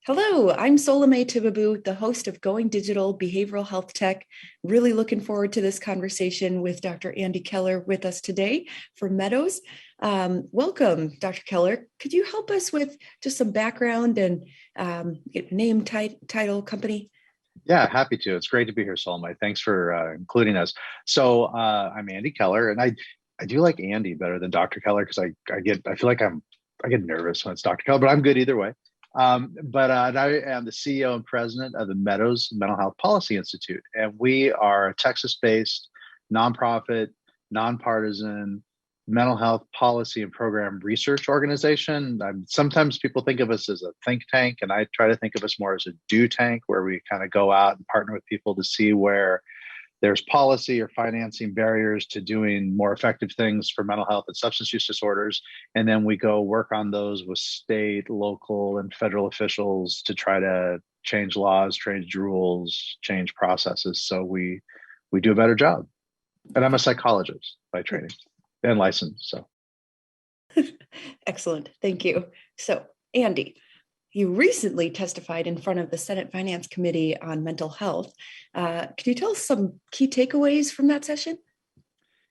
Hello, I'm Solomay Tibabu, the host of Going Digital Behavioral Health Tech. Really looking forward to this conversation with Dr. Andy Keller with us today from Meadows. Welcome, Dr. Keller. Could you help us with just some background and name, title, company? Yeah, happy to. It's great to be here, Solomon. Thanks for including us. I'm Andy Keller, and I do like Andy better than Dr. Keller because I feel like I get nervous when it's Dr. Keller, but I'm good either way. And I am the CEO and president of the Meadows Mental Health Policy Institute, and we are a Texas-based nonprofit, nonpartisan mental health policy and program research organization. Sometimes people think of us as a think tank, and I try to think of us more as a do tank, where we kind of go out and partner with people to see where there's policy or financing barriers to doing more effective things for mental health and substance use disorders. And then we go work on those with state, local, and federal officials to try to change laws, change rules, change processes. So we do a better job. And I'm a psychologist by training and licensed. So Excellent. Thank you. So, Andy, you recently testified in front of the Senate Finance Committee on mental health. Could you tell us some key takeaways from that session?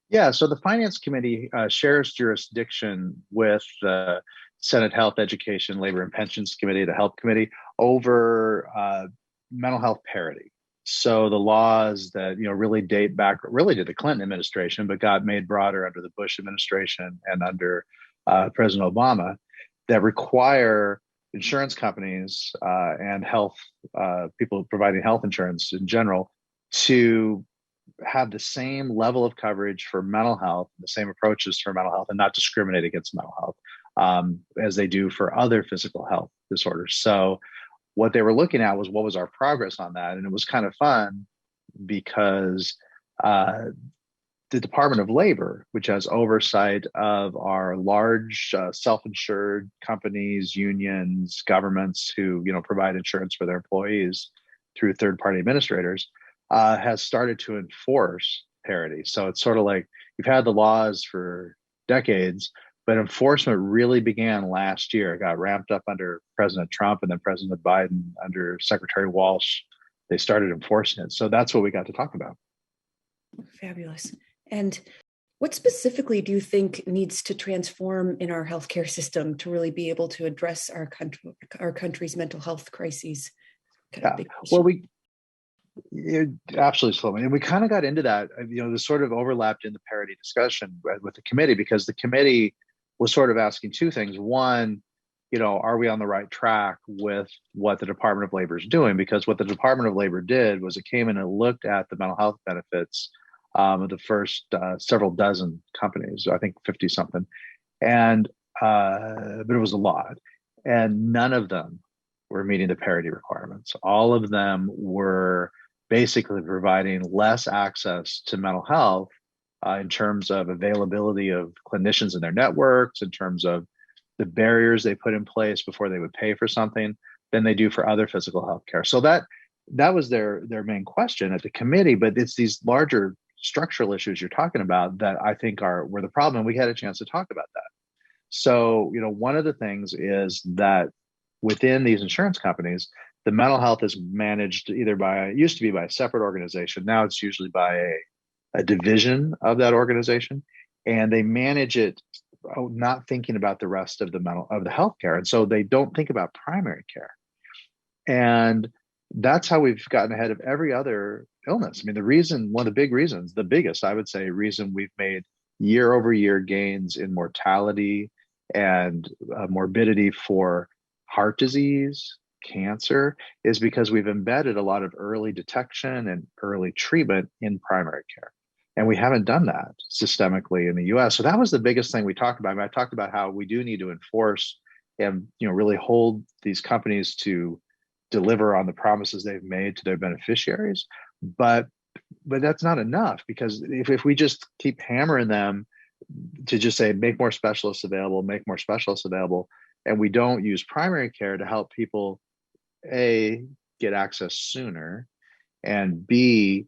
Yeah, so the Finance Committee shares jurisdiction with the Senate Health, Education, Labor, and Pensions Committee, the Health Committee, over mental health parity. So the laws that really date back really to the Clinton administration, but got made broader under the Bush administration and under President Obama, that require insurance companies and health people providing health insurance in general to have the same level of coverage for mental health, the same approaches for mental health, and not discriminate against mental health as they do for other physical health disorders. So what they were looking at was what was our progress on that. And it was kind of fun because the Department of Labor, which has oversight of our large self-insured companies, unions, governments who provide insurance for their employees through third-party administrators, has started to enforce parity. So it's sort of like you've had the laws for decades, but enforcement really began last year. It got ramped up under President Trump, and then President Biden under Secretary Walsh. They started enforcing it. So that's what we got to talk about. Fabulous. And what specifically do you think needs to transform in our healthcare system to really be able to address our country's mental health crises? Absolutely, Sloman. And we kind of got into that, this sort of overlapped in the parity discussion with the committee, because the committee was sort of asking two things. One, are we on the right track with what the Department of Labor is doing? Because what the Department of Labor did was it came in and looked at the mental health benefits of the first several dozen companies, I think 50 something. But it was a lot. And none of them were meeting the parity requirements. All of them were basically providing less access to mental health in terms of availability of clinicians in their networks, in terms of the barriers they put in place before they would pay for something, than they do for other physical health care. So that was their main question at the committee. But it's these larger structural issues you're talking about that I think were the problem. And we had a chance to talk about that. So, one of the things is that within these insurance companies, the mental health is managed it used to be by a separate organization. Now it's usually by a division of that organization, and they manage it not thinking about the rest of the healthcare. And so they don't think about primary care. And that's how we've gotten ahead of every other illness. I mean, one of the big reasons, the biggest, I would say, reason we've made year over year gains in mortality and morbidity for heart disease, cancer, is because we've embedded a lot of early detection and early treatment in primary care. And we haven't done that systemically in the US. So that was the biggest thing we talked about. I mean, I talked about how we do need to enforce and really hold these companies to deliver on the promises they've made to their beneficiaries. But that's not enough, because if we just keep hammering them to just say, make more specialists available, and we don't use primary care to help people, A, get access sooner, and B,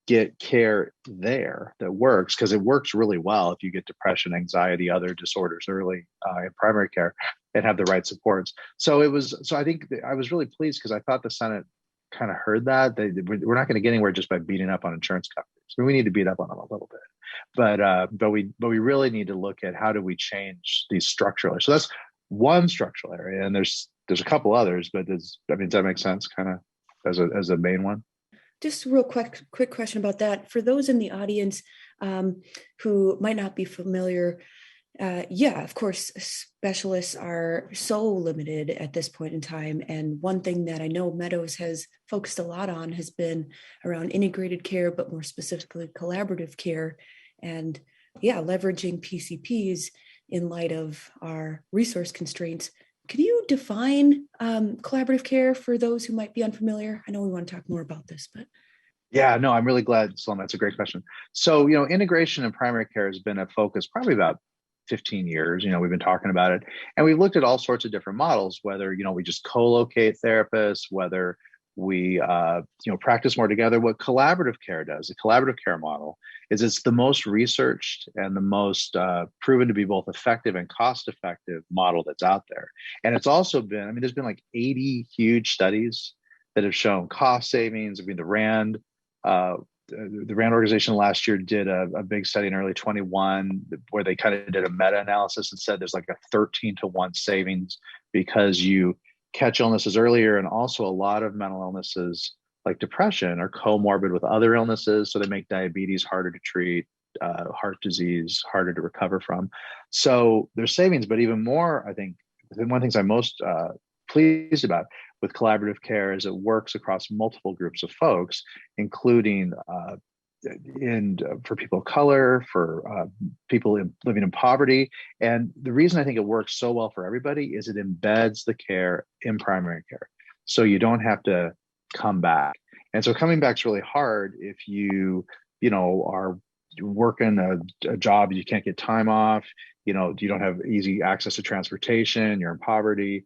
get care there that works, because it works really well if you get depression, anxiety, other disorders early in primary care. and have the right supports. So it was. So I think I was really pleased because I thought the Senate kind of heard that we're not going to get anywhere just by beating up on insurance companies. I mean, we need to beat up on them a little bit, but we really need to look at how do we change these structurally. So that's one structural area, and there's a couple others, but does that make sense? Kind of as a main one. Just a real quick question about that. For those in the audience who might not be familiar, yeah, of course, specialists are so limited at this point in time. And one thing that I know Meadows has focused a lot on has been around integrated care, but more specifically collaborative care. And yeah, leveraging PCPs in light of our resource constraints. Can you define collaborative care for those who might be unfamiliar? I know we want to talk more about this, but. Yeah, no, I'm really glad, Sloan. That's a great question. So, integration in primary care has been a focus probably about 15 years. We've been talking about it, and we've looked at all sorts of different models, whether, we just co-locate therapists, whether we, practice more together. What collaborative care does, the collaborative care model, is it's the most researched and the most proven to be both effective and cost-effective model that's out there. And it's also been, there's been like 80 huge studies that have shown cost savings. The RAND organization last year did a big study in early 21 where they kind of did a meta-analysis and said there's like a 13-to-1 savings because you catch illnesses earlier, and also a lot of mental illnesses like depression are comorbid with other illnesses, so they make diabetes harder to treat, heart disease harder to recover from. So there's savings, but even more, I think, one of the things I'm most pleased about with collaborative care is it works across multiple groups of folks, including for people of color, for people living in poverty. And the reason I think it works so well for everybody is it embeds the care in primary care. So you don't have to come back. And so coming back is really hard if you are working a job, you can't get time off, you don't have easy access to transportation, you're in poverty.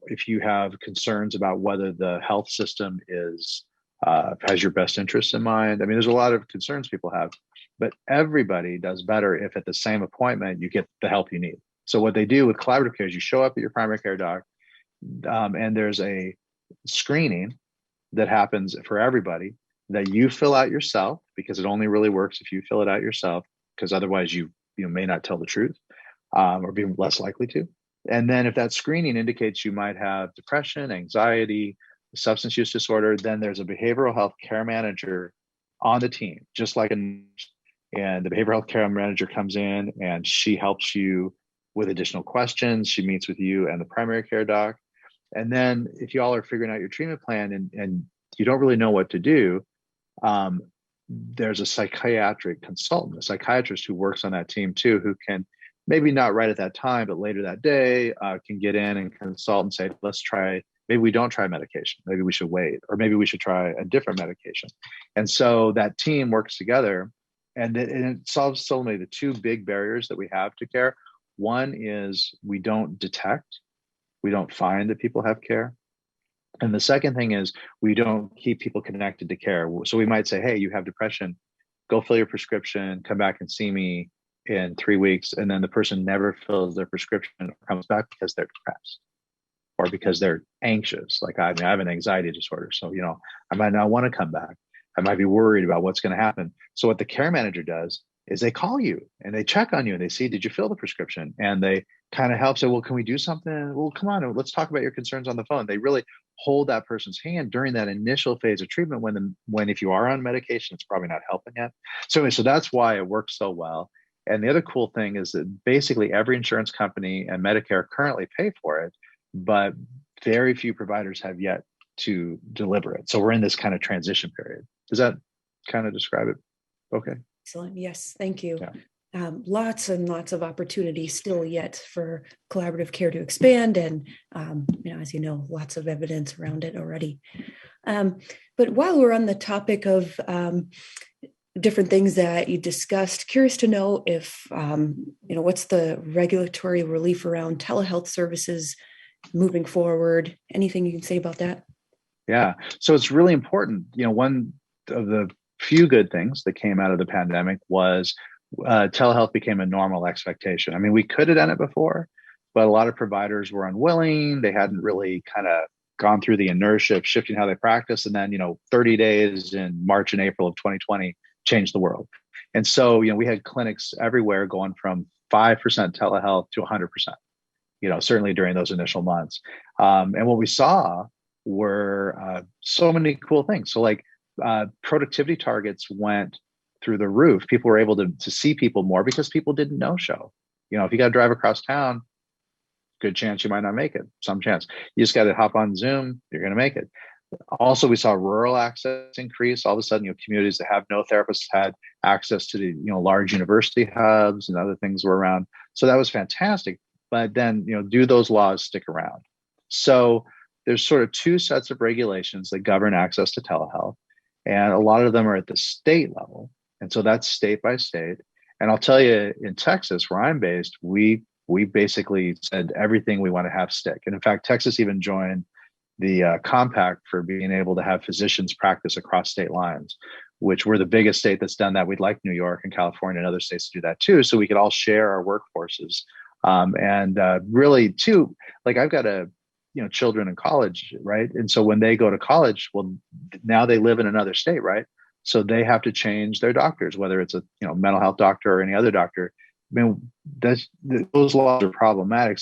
If you have concerns about whether the health system has your best interests in mind. There's a lot of concerns people have, but everybody does better if at the same appointment you get the help you need. So what they do with collaborative care is you show up at your primary care doc, and there's a screening that happens for everybody that you fill out yourself, because it only really works if you fill it out yourself, because otherwise you may not tell the truth, or be less likely to. And then if that screening indicates you might have depression, anxiety, substance use disorder, then there's a behavioral health care manager on the team, just like and the behavioral health care manager comes in and she helps you with additional questions. She meets with you and the primary care doc. And then if you all are figuring out your treatment plan and you don't really know what to do, there's a psychiatric consultant, a psychiatrist who works on that team too, who can maybe not right at that time, but later that day can get in and consult and say, maybe we don't try medication. Maybe we should wait, or maybe we should try a different medication. And so that team works together, and it solves so many of the two big barriers that we have to care. One is we don't find that people have care. And the second thing is we don't keep people connected to care. So we might say, hey, you have depression, go fill your prescription, come back and see me in 3 weeks. And then the person never fills their prescription or comes back because they're depressed or because they're anxious. Like I have an anxiety disorder. So, I might not want to come back. I might be worried about what's going to happen. So what the care manager does is they call you and they check on you and they see, did you fill the prescription? And they kind of help say, well, can we do something? Well, come on, let's talk about your concerns on the phone. They really hold that person's hand during that initial phase of treatment when if you are on medication, it's probably not helping yet. So that's why it works so well. And the other cool thing is that basically every insurance company and Medicare currently pay for it, but very few providers have yet to deliver it. So we're in this kind of transition period. Does that kind of describe it? Okay. Excellent. Yes. Thank you. Yeah. Lots and lots of opportunities still yet for collaborative care to expand. And, as you know, lots of evidence around it already. But while we're on the topic of different things that you discussed, curious to know if, what's the regulatory relief around telehealth services moving forward? Anything you can say about that? Yeah. So it's really important. One of the few good things that came out of the pandemic was telehealth became a normal expectation. We could have done it before, but a lot of providers were unwilling. They hadn't really kind of gone through the inertia of shifting how they practice. And then, 30 days in March and April of 2020 changed the world. And so, we had clinics everywhere going from 5% telehealth to 100%, certainly during those initial months. And what we saw were so many cool things. So like productivity targets went through the roof. People were able to see people more because people didn't no show. If you got to drive across town, good chance you might not make it. Some chance. You just got to hop on Zoom, you're going to make it. Also, we saw rural access increase. All of a sudden, communities that have no therapists had access to the large university hubs and other things were around. So that was fantastic. But then, do those laws stick around? So there's sort of two sets of regulations that govern access to telehealth, and a lot of them are at the state level. And so that's state by state. And I'll tell you, in Texas, where I'm based, we basically said everything we want to have stick. And in fact, Texas even joined the compact for being able to have physicians practice across state lines, which we're the biggest state that's done that. We'd like New York and California and other states to do that too, so we could all share our workforces. And really, too, like I've got children in college, right? And so when they go to college, well, now they live in another state, right? So they have to change their doctors, whether it's a mental health doctor or any other doctor. I mean, those laws are problematic.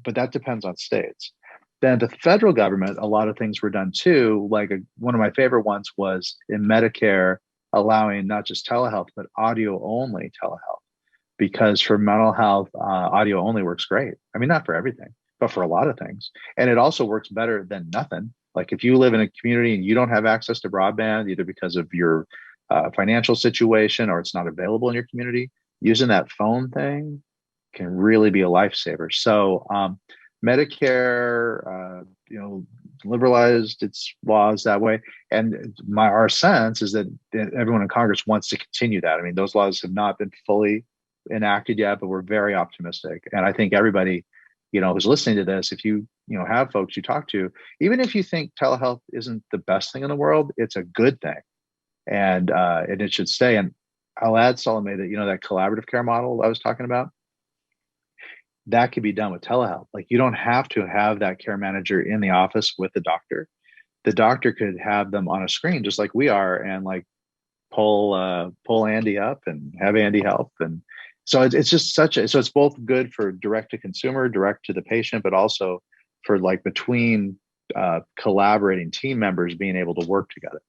But that depends on states. Then the federal government, a lot of things were done too. Like one of my favorite ones was in Medicare, allowing not just telehealth, but audio only telehealth. Because for mental health, audio only works great. I mean, not for everything, but for a lot of things. And it also works better than nothing. Like if you live in a community and you don't have access to broadband, either because of your financial situation or it's not available in your community, using that phone thing can really be a lifesaver. So Medicare, liberalized its laws that way. And our sense is that everyone in Congress wants to continue that. I mean, those laws have not been fully enacted yet, but we're very optimistic. And I think everybody, who's listening to this, if you have folks you talk to, even if you think telehealth isn't the best thing in the world, it's a good thing, and it should stay. And I'll add, Salome, that that collaborative care model I was talking about, that could be done with telehealth. Like you don't have to have that care manager in the office with the doctor. The doctor could have them on a screen, just like we are, and like pull Andy up and have Andy help. And so it's just so it's both good for direct to consumer, direct to the patient, but also for like between collaborating team members being able to work together.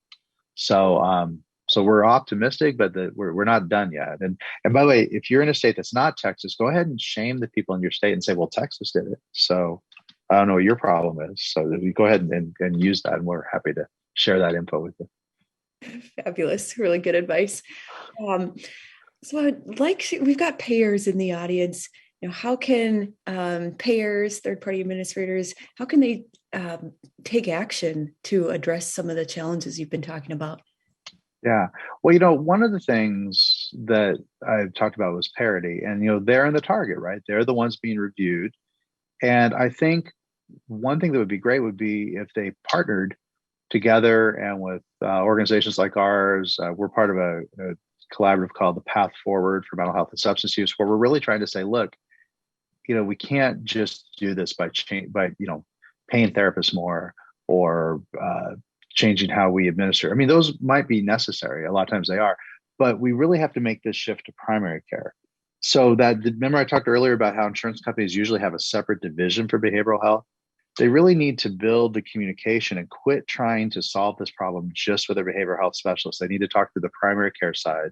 So we're optimistic, but we're not done yet. And by the way, if you're in a state that's not Texas, go ahead and shame the people in your state and say, well, Texas did it. So I don't know what your problem is. So you go ahead and use that, and we're happy to share that info with you. Fabulous. Really good advice. So we've got payers in the audience. How can payers, third-party administrators, how can they take action to address some of the challenges you've been talking about? Yeah. Well, one of the things that I talked about was parity, and, they're in the target, right? They're the ones being reviewed. And I think one thing that would be great would be if they partnered together and with organizations like ours. We're part of a collaborative called the Path Forward for Mental Health and Substance Use, where we're really trying to say, look, we can't just do this by paying therapists more or changing how we administer. I mean, those might be necessary. A lot of times they are, but we really have to make this shift to primary care. So remember I talked earlier about how insurance companies usually have a separate division for behavioral health. They really need to build the communication and quit trying to solve this problem just with a behavioral health specialist. They need to talk to the primary care side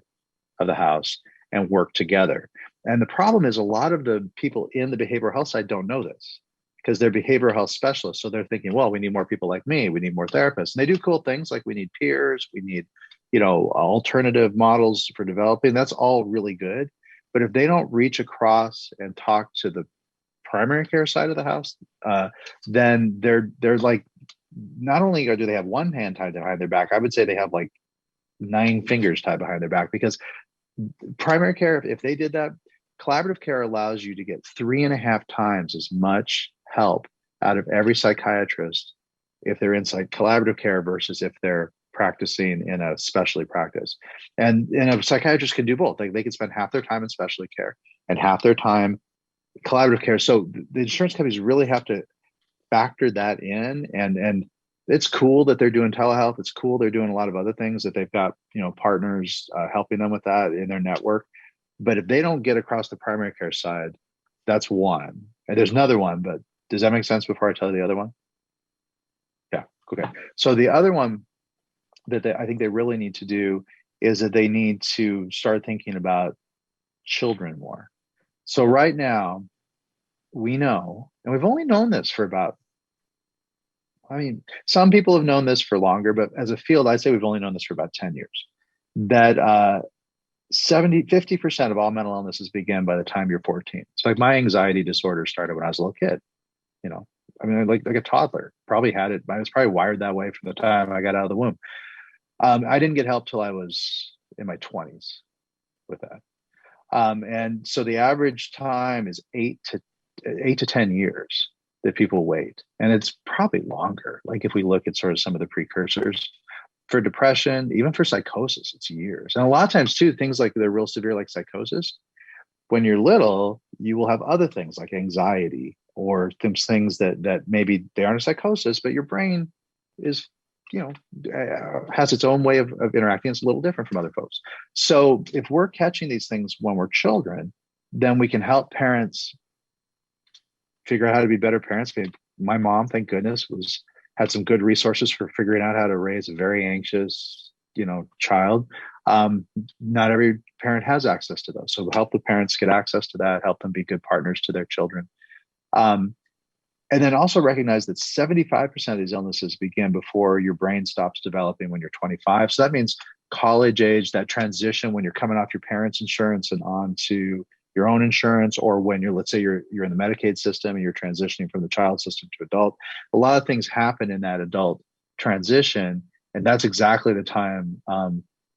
of the house and work together. And the problem is a lot of the people in the behavioral health side don't know this because they're behavioral health specialists. So they're thinking, well, we need more people like me. We need more therapists. And they do cool things like we need peers. We need, alternative models for developing. That's all really good. But if they don't reach across and talk to the primary care side of the house, then they're like, not only do they have one hand tied behind their back, I would say they have like 9 fingers tied behind their back, because primary care, if they did that, collaborative care allows you to get 3.5 times as much help out of every psychiatrist if they're inside collaborative care versus if they're practicing in a specialty practice. And a psychiatrist can do both. They can spend half their time in specialty care and half their time collaborative care. So the insurance companies really have to factor that in, and it's cool that they're doing telehealth. It's cool they're doing a lot of other things, that they've got partners helping them with that in their network. But if they don't get across the primary care side, that's one. And there's another one, but does that make sense before I tell you the other one? Yeah. Okay. So the other one that I think they really need to do is that they need to start thinking about children more. So right now, we know, and we've only known this for about, I mean, some people have known this for longer, but as a field, I'd say we've only known this for about 10 years, that 50% of all mental illnesses begin by the time you're 14. So like my anxiety disorder started when I was a little kid, you know, I mean, like a toddler, probably had it. I was probably wired that way from the time I got out of the womb. I didn't get help till I was in my 20s with that. And so the average time is 8 to 10 years that people wait. And it's probably longer. Like if we look at sort of some of the precursors for depression, even for psychosis, it's years. And a lot of times too, things like they're real severe, like psychosis, when you're little, you will have other things like anxiety or things that maybe they aren't a psychosis, but your brain is, has its own way of interacting. It's a little different from other folks. So if we're catching these things when we're children, then we can help parents figure out how to be better parents. My mom, thank goodness, had some good resources for figuring out how to raise a very anxious, child. Not every parent has access to those. So we'll help the parents get access to that, help them be good partners to their children. And then also recognize that 75% of these illnesses begin before your brain stops developing when you're 25. So that means college age, that transition when you're coming off your parents' insurance and on to your own insurance, or when let's say you're in the Medicaid system and you're transitioning from the child system to adult. A lot of things happen in that adult transition. And that's exactly the time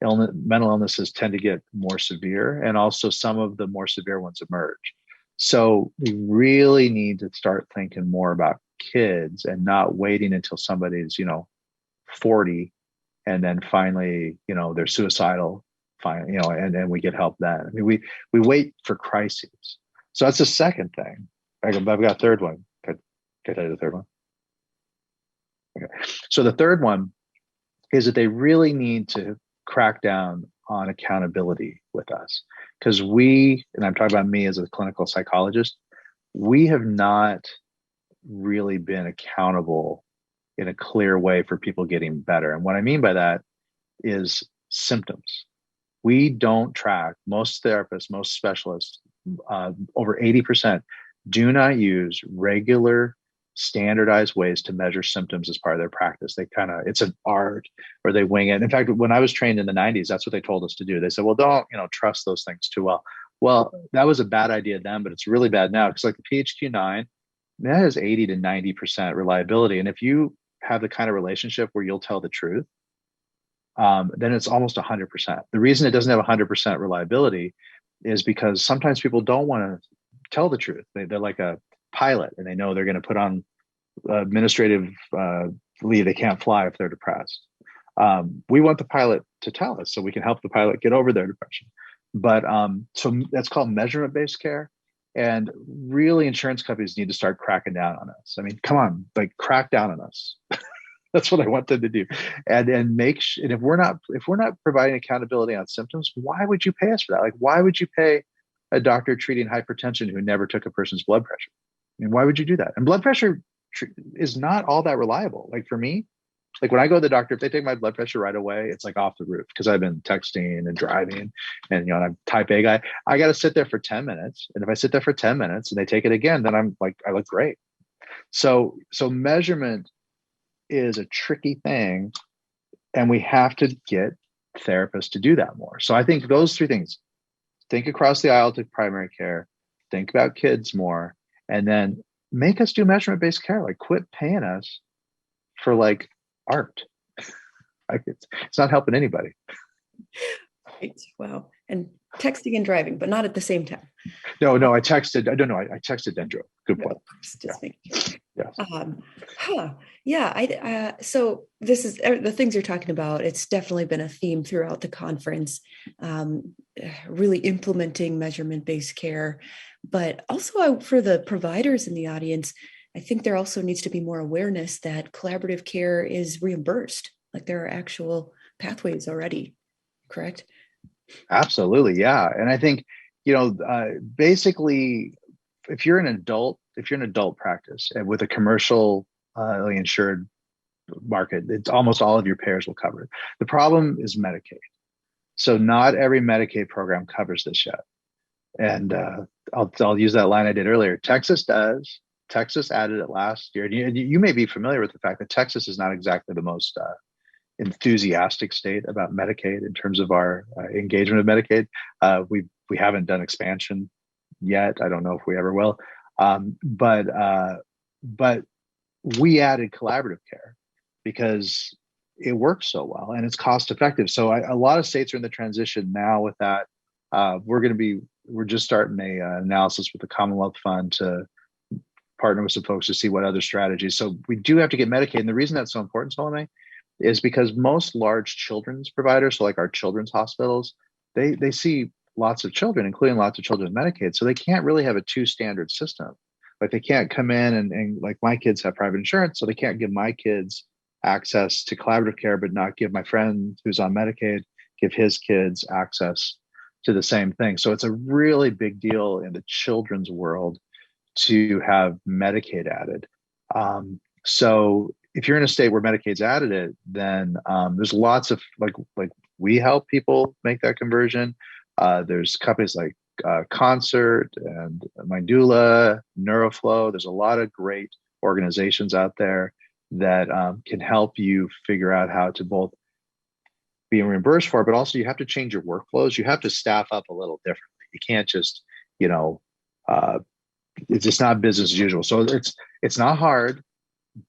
mental illnesses tend to get more severe. And also some of the more severe ones emerge. So we really need to start thinking more about kids and not waiting until somebody's, 40 and then finally, they're suicidal, and then we get help then. I mean, we wait for crises. So that's the second thing. I've got a third one. Can I tell you the third one? Okay. So the third one is that they really need to crack down on accountability with us. Because and I'm talking about me as a clinical psychologist, we have not really been accountable in a clear way for people getting better. And what I mean by that is symptoms. We don't track, most therapists, most specialists, over 80% do not use regular standardized ways to measure symptoms as part of their practice. It's an art, or they wing it. In fact, when I was trained in the 90s, that's what they told us to do. They said, well, don't, trust those things too well. Well, that was a bad idea then, but it's really bad now, because like the PHQ-9, that has 80 to 90% reliability. And if you have the kind of relationship where you'll tell the truth, then it's almost 100%. The reason it doesn't have 100% reliability is because sometimes people don't want to tell the truth. They're like a pilot, and they know they're going to put on administrative leave. They can't fly if they're depressed. We want the pilot to tell us so we can help the pilot get over their depression. But so that's called measurement-based care. And really, insurance companies need to start cracking down on us. I mean, come on, like crack down on us. That's what I want them to do. And and if we're not providing accountability on symptoms, why would you pay us for that? Like, why would you pay a doctor treating hypertension who never took a person's blood pressure? I mean, why would you do that? And blood pressure is not all that reliable. Like for me, like when I go to the doctor, if they take my blood pressure right away, it's like off the roof, because I've been texting and driving, and I'm a type A guy. I got to sit there for 10 minutes. And if I sit there for 10 minutes and they take it again, then I'm like, I look great. So measurement is a tricky thing, and we have to get therapists to do that more. So I think those three things: think across the aisle to primary care, think about kids more, and then make us do measurement-based care. Like, quit paying us for like art. Like it's not helping anybody. Right. Wow. And texting and driving, but not at the same time. No, I texted. I don't know. I texted Dendro. Good point. Just making sure. Yes. Yeah. So this is the things you're talking about. It's definitely been a theme throughout the conference. Really implementing measurement-based care. But also for the providers in the audience, I think there also needs to be more awareness that collaborative care is reimbursed. Like there are actual pathways already, correct? Absolutely, yeah. And I think, basically, if you're an adult practice and with a commercial insured market, it's almost all of your payers will cover it. The problem is Medicaid. So not every Medicaid program covers this yet. And I'll use that line I did earlier. Texas does. Texas added it last year. And you may be familiar with the fact that Texas is not exactly the most enthusiastic state about Medicaid in terms of our engagement with Medicaid. We haven't done expansion yet. I don't know if we ever will. But we added collaborative care because it works so well and it's cost effective. So a lot of states are in the transition now with that. We're just starting a analysis with the Commonwealth Fund to partner with some folks to see what other strategies. So we do have to get Medicaid. And the reason that's so important, Salome, is because most large children's providers, so like our children's hospitals, they see lots of children, including lots of children with Medicaid. So they can't really have a two standard system. Like they can't come in and like my kids have private insurance, so they can't give my kids access to collaborative care, but not give my friend who's on Medicaid, give his kids access to the same thing. So it's a really big deal in the children's world to have Medicaid added. So if you're in a state where Medicaid's added it, then there's lots of like we help people make that conversion. There's companies like Concert and Mindula, Neuroflow. There's a lot of great organizations out there that can help you figure out how to both be reimbursed for it, but also you have to change your workflows. You have to staff up a little differently. You can't just, it's just not business as usual. So it's not hard,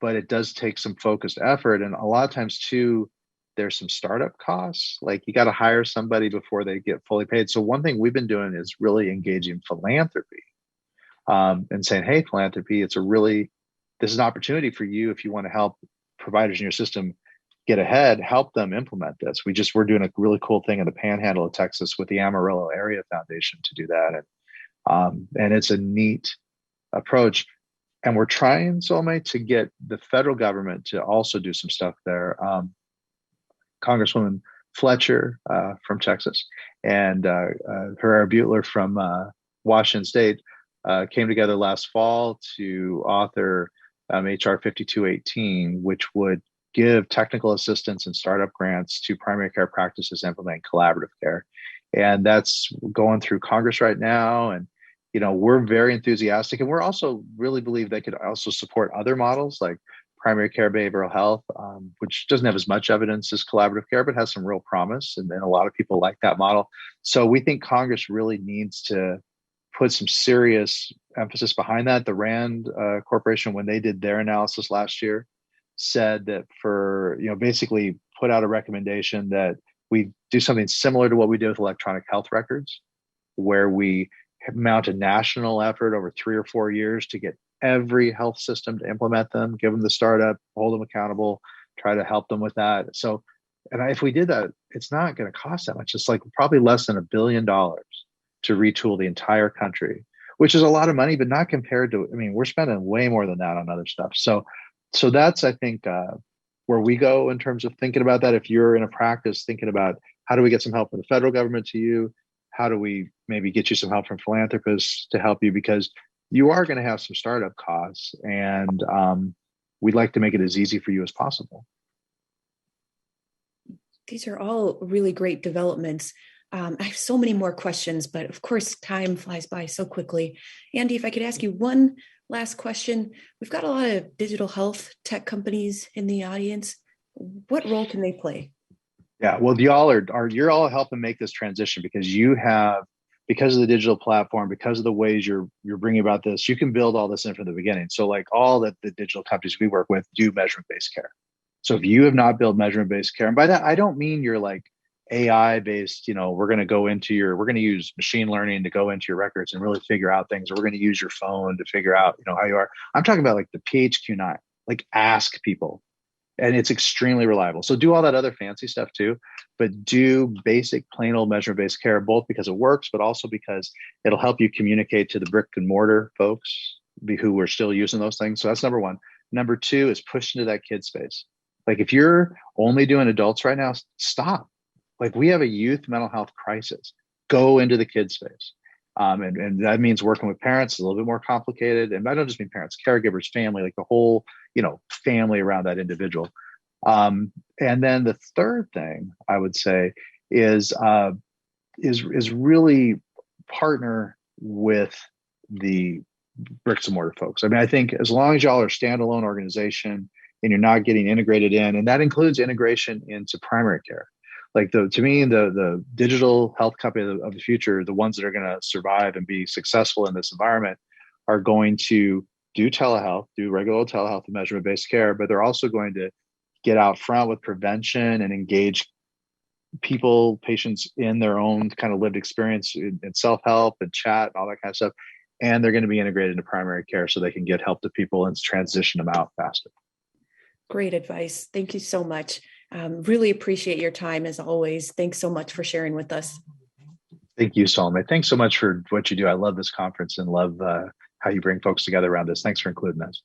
but it does take some focused effort. And a lot of times too, there's some startup costs. Like you got to hire somebody before they get fully paid. So one thing we've been doing is really engaging philanthropy and saying, hey, philanthropy, this is an opportunity for you if you want to help providers in your system get ahead, help them implement this. We're doing a really cool thing in the Panhandle of Texas with the Amarillo Area Foundation to do that. And it's a neat approach. And we're trying, Soulmate, to get the federal government to also do some stuff there. Congresswoman Fletcher from Texas and Herrera Butler from Washington State came together last fall to author HR 5218, which would give technical assistance and startup grants to primary care practices implementing collaborative care. And that's going through Congress right now. And, we're very enthusiastic. And we're also really believe they could also support other models like primary care behavioral health, which doesn't have as much evidence as collaborative care, but has some real promise. And a lot of people like that model. So we think Congress really needs to put some serious emphasis behind that. The RAND Corporation, when they did their analysis last year, said that basically put out a recommendation that we do something similar to what we did with electronic health records, where we mount a national effort over 3 or 4 years to get every health system to implement them, give them the startup, hold them accountable, try to help them with that. So, and if we did that, it's not going to cost that much. It's like probably less than $1 billion to retool the entire country, which is a lot of money, but not compared to, we're spending way more than that on other stuff. So that's, I think, where we go in terms of thinking about that. If you're in a practice thinking about how do we get some help from the federal government to you, how do we maybe get you some help from philanthropists to help you, because you are going to have some startup costs, and we'd like to make it as easy for you as possible. These are all really great developments. I have so many more questions, but of course, time flies by so quickly. Andy, if I could ask you one last question. We've got a lot of digital health tech companies in the audience. What role can they play? Yeah, well, you're all helping make this transition because because of the digital platform, because of the ways you're bringing about this, you can build all this in from the beginning. So like all that the digital companies we work with do measurement-based care. So if you have not built measurement-based care, and by that, I don't mean you're like AI-based, we're going to use machine learning to go into your records and really figure out things, or we're going to use your phone to figure out, how you are. I'm talking about like the PHQ-9, like ask people, and it's extremely reliable. So do all that other fancy stuff too, but do basic plain old measurement-based care, both because it works, but also because it'll help you communicate to the brick and mortar folks who are still using those things. So that's number one. Number two is push into that kid space. Like if you're only doing adults right now, stop. Like we have a youth mental health crisis. Go into the kid space. And that means working with parents. It's a little bit more complicated. And I don't just mean parents, caregivers, family, like the whole, family around that individual. And then the third thing I would say is really partner with the bricks and mortar folks. I mean, I think as long as y'all are a standalone organization and you're not getting integrated in, and that includes integration into primary care. Like to me, the digital health company of the future, the ones that are going to survive and be successful in this environment, are going to do telehealth, do regular telehealth and measurement-based care, but they're also going to get out front with prevention and engage patients in their own kind of lived experience in self-help and chat and all that kind of stuff. And they're going to be integrated into primary care so they can get help to people and transition them out faster. Great advice. Thank you so much. Really appreciate your time as always. Thanks so much for sharing with us. Thank you, Salome. Thanks so much for what you do. I love this conference and love how you bring folks together around this. Thanks for including us.